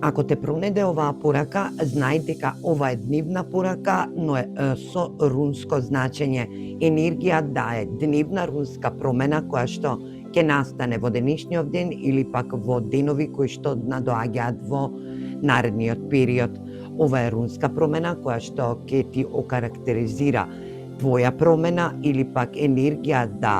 Ако те пронеде оваа порака, знај дека ова е дневна порака, но е со рунско значење. Енергија да е дневна рунска промена која што ќе настане во денешниот ден или пак во денови кои што надоаѓаат во наредниот период. Ова е рунска промена која што ќе ти окарактеризира твоја промена или пак енергија да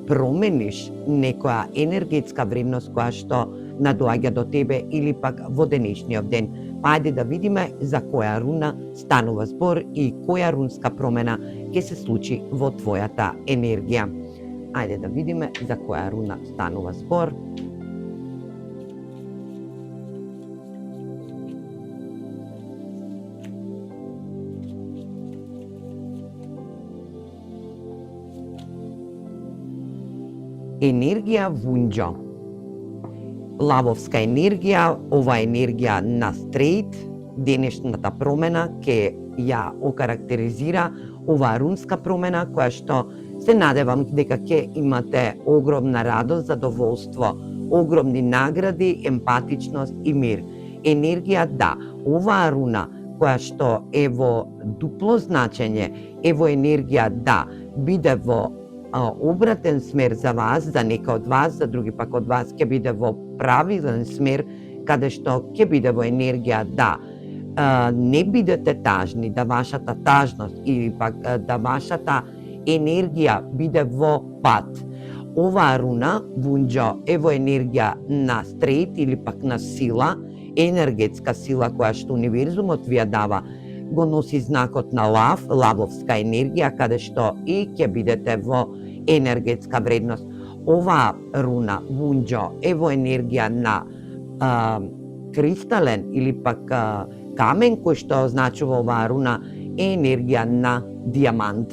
промениш некоја енергетска вредност која што надоаѓа до тебе или пак во денешниот ден. Па ајде да видиме за која руна станува збор и која рунска промена ќе се случи во твојата енергија. Ајде да видиме за која руна станува збор. Енергија Вунџо. Лавовска енергија, ова енергија на стрейт, денешната промена ќе ја окарактеризира оваа рунска промена која што се надевам дека ќе имате огромна радост, задоволство, огромни награди, емпатичност и мир. Енергија да, оваа руна која што е во дупло значење, е во енергија да биде во обратен смер за вас, за нека од вас, за други пак од вас ќе биде во правилен смер, каде што ќе биде во енергија да не бидете тажни, да вашата тажност или пак да вашата енергија биде во пат. Оваа руна, Вунџо, е во енергија на стрейт или пак на сила, енергетска сила која што универзумот ви ја дава, го носи знакот на лав, лавовска енергија, каде што и ќе бидете во енергетска вредност. Оваа руна, Вунџо, е во енергија на кристален или пак камен кој што означува оваа руна е енергија на дијамант.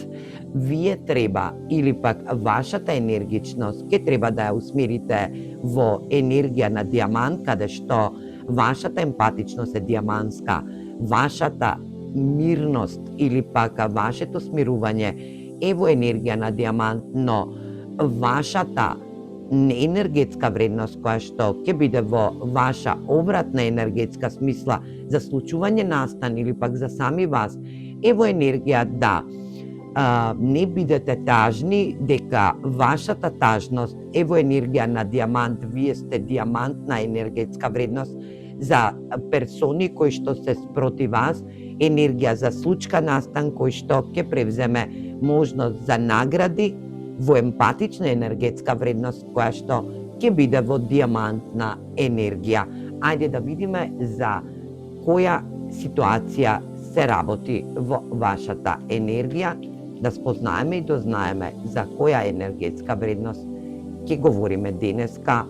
Вие треба или пак вашата енергичност ќе треба да ја усмерите во енергија на дијамант, каде што вашата емпатичност е дијаманска, вашата мирност или пак вашето смирување е во енергија на дијамант, но вашата енергетска вредност која што ќе биде во ваша обратна енергетска смисла за случување настан или пак за сами вас е во енергија да не бидете тажни, дека вашата тажност е во енергија на дијамант, вие сте дијамантна енергетска вредност за персони кои што се спроти вас, енергија за случка настан кој што ќе превземе можност за награди во емпатична енергетска вредност која што ќе биде во дијамантна енергија. Ајде да видиме за која ситуација се работи во вашата енергија, да спознаеме и дознаеме за која енергетска вредност ќе говориме денеска,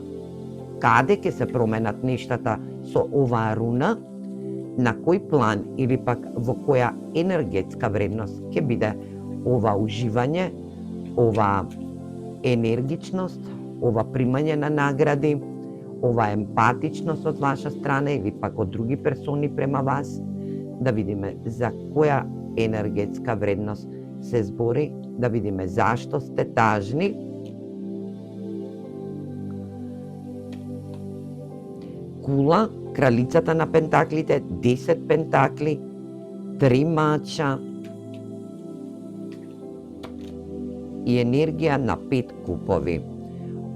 каде ќе се променат нештата со оваа руна, на кој план или пак во која енергетска вредност ќе биде ова уживање, ова енергичност, ова примање на награди, ова емпатичност од ваша страна или пак од други персони према вас, да видиме за која енергетска вредност се збори, да видиме зашто сте тажни. Кула, кралицата на пентаклите, 10 пентакли, 3 мача и енергија на 5 купови.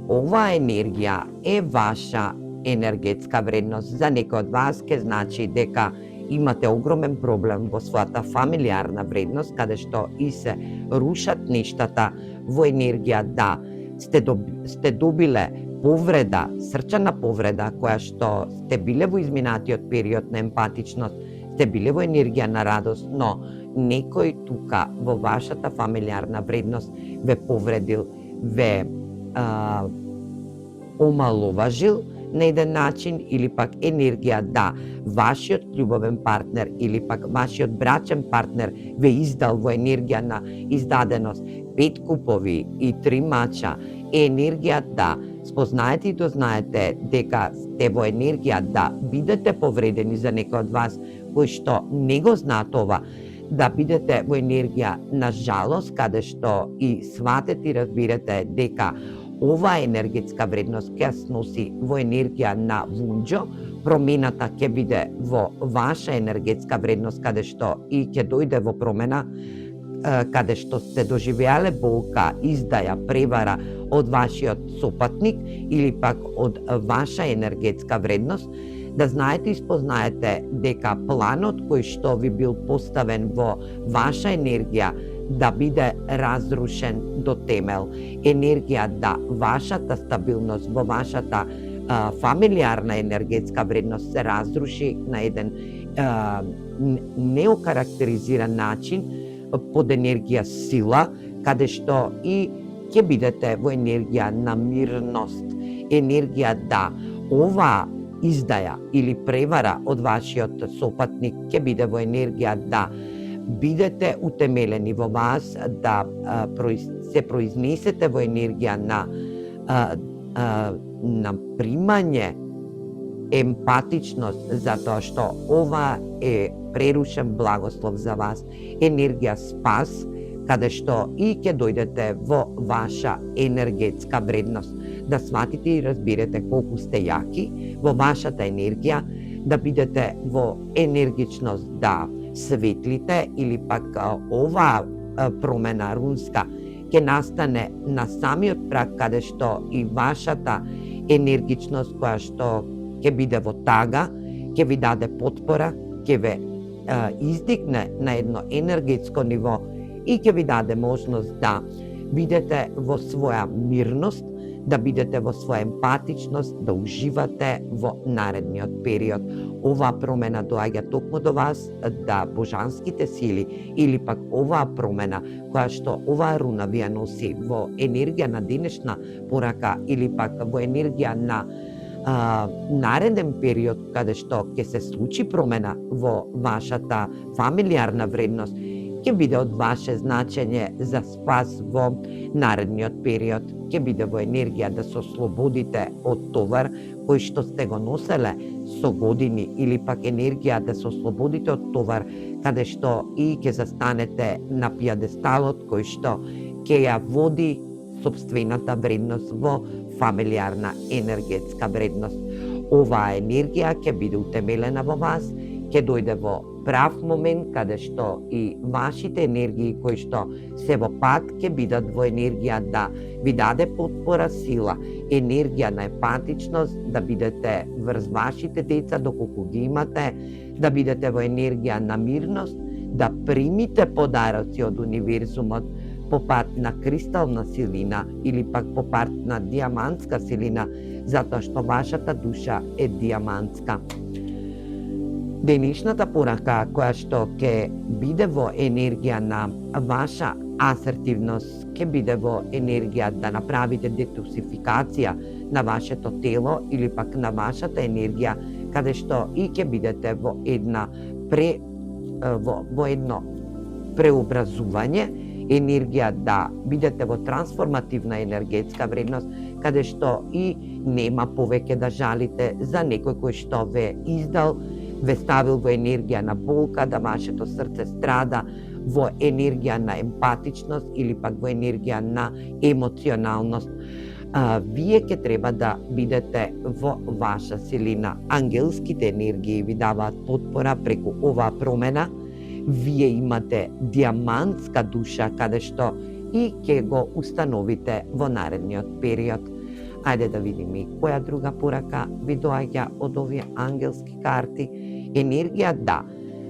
Оваа енергија е ваша енергетска вредност. За некој од вас ќе значи дека имате огромен проблем во својата фамилиарна вредност, каде што и се рушат нештата во енергија да сте добиле повреда, срчана повреда, која што сте биле во изминатиот период на емпатичност, сте биле во енергија на радост, но некој тука во вашата фамилиарна вредност ве повредил, ве омаловажил на еден начин или пак енергија да вашиот љубовен партнер или пак вашиот брачен партнер ве издал во енергија на издаденост 5 купови и 3 мача, е енергија да спознаете и дознаете дека сте во енергија да бидете повредени за некој од вас кој што не го знаат ова, да бидете во енергија на жалост, каде што и сватете и разбирате дека оваа енергетска вредност ќе се носи во енергија на вунџо, промената ќе биде во ваша енергетска вредност, каде што и ќе дојде во промена, каде што сте доживеале болка, издаја, превара од вашиот сопатник или пак од ваша енергетска вредност, да знаете и спознаете дека планот кој што ви бил поставен во ваша енергија да биде разрушен до темел. Енергија да вашата стабилност во вашата фамилиарна енергетска вредност се разруши на еден неокарактеризиран начин под енергија сила, каде што и ќе бидете во енергија на мирност. Енергија да ова издаја или превара од вашиот сопатник ќе биде во енергија да бидете утемелени во вас, да се произнесете во енергија на примање емпатичност, затоа што ова е прерушен благослов за вас, енергија спас, каде што и ќе дојдете во ваша енергетска вредност. Да сватите и разберете колку сте јаки во вашата енергија, да бидете во енергичност да светлите или пак оваа промена рунска ќе настане на самиот праг, каде што и вашата енергичност која што ќе биде во тага, ќе ви даде потпора, ќе ве издигне на едно енергетско ниво и ќе ви даде можност да бидете во своја мирност, да бидете во своја емпатичност, да уживате во наредниот период. Оваа промена доаѓа токму до вас, да божанските сили или пак оваа промена која што оваа руна вија носи во енергија на денешна порака или пак во енергија на нареден период каде што ќе се случи промена во вашата фамилиарна вредност, ќе биде од ваше значење за спас во наредниот период, ќе биде во енергија да се ослободите од товар кој што сте го носеле со години или пак енергија да се ослободите од товар каде што и ќе застанете на пијадесталот кој што ќе ја води сопствената вредност во фамилиарна енергетска вредност. Оваа енергија ќе биде утемелена во вас, ќе дојде во прав момент каде што и вашите енергии кои што се во пат ќе бидат во енергија да ви даде потпора, сила, енергија на емпатичност, да бидете врз вашите деца доколку ги имате, да бидете во енергија на мирност, да примите подароци од универзумот по пат на кристална силина или пак по пат на диамантска силина, затоа што вашата душа е диамантска. Денешната порака која што ќе биде во енергија на ваша асертивност, ќе биде во енергија да направите детоксификација на вашето тело или пак на вашата енергија, каде што и ќе бидете во едно преобразување, енергија да бидете во трансформативна енергетска вредност, каде што и нема повеќе да жалите за некој кој што ве издал, ве ставил во енергија на болка, да вашето срце страда, во енергија на емпатичност или пак во енергија на емоционалност. Вие ќе треба да бидете во ваша силина. Ангелските енергии ви даваат потпора преку оваа промена. Вие имате диамантска душа каде што и ќе го установите во наредниот период. Ајде да видиме која друга порака ви доаѓа од овие ангелски карти. Енергија да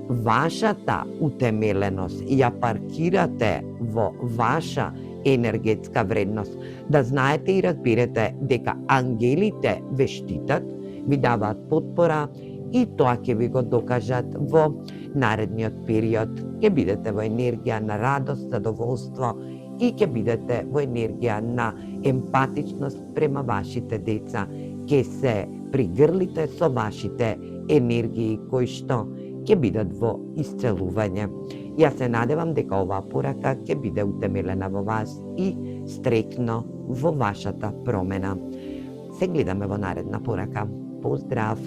вашата утемеленост ја паркирате во ваша енергетска вредност. Да знаете и разберете дека ангелите ве штитат, ви даваат потпора и тоа ќе ви го докажат во наредниот период. Ќе бидете во енергија на радост, задоволство и ќе бидете во енергија на емпатичност према вашите деца. Ќе се пригрлите со вашите енергии кои што ќе бидат во исцелување. Јас се надевам дека оваа порака ќе биде утемелена во вас и стрекно во вашата промена. Се гледаме во наредна порака. Поздрав!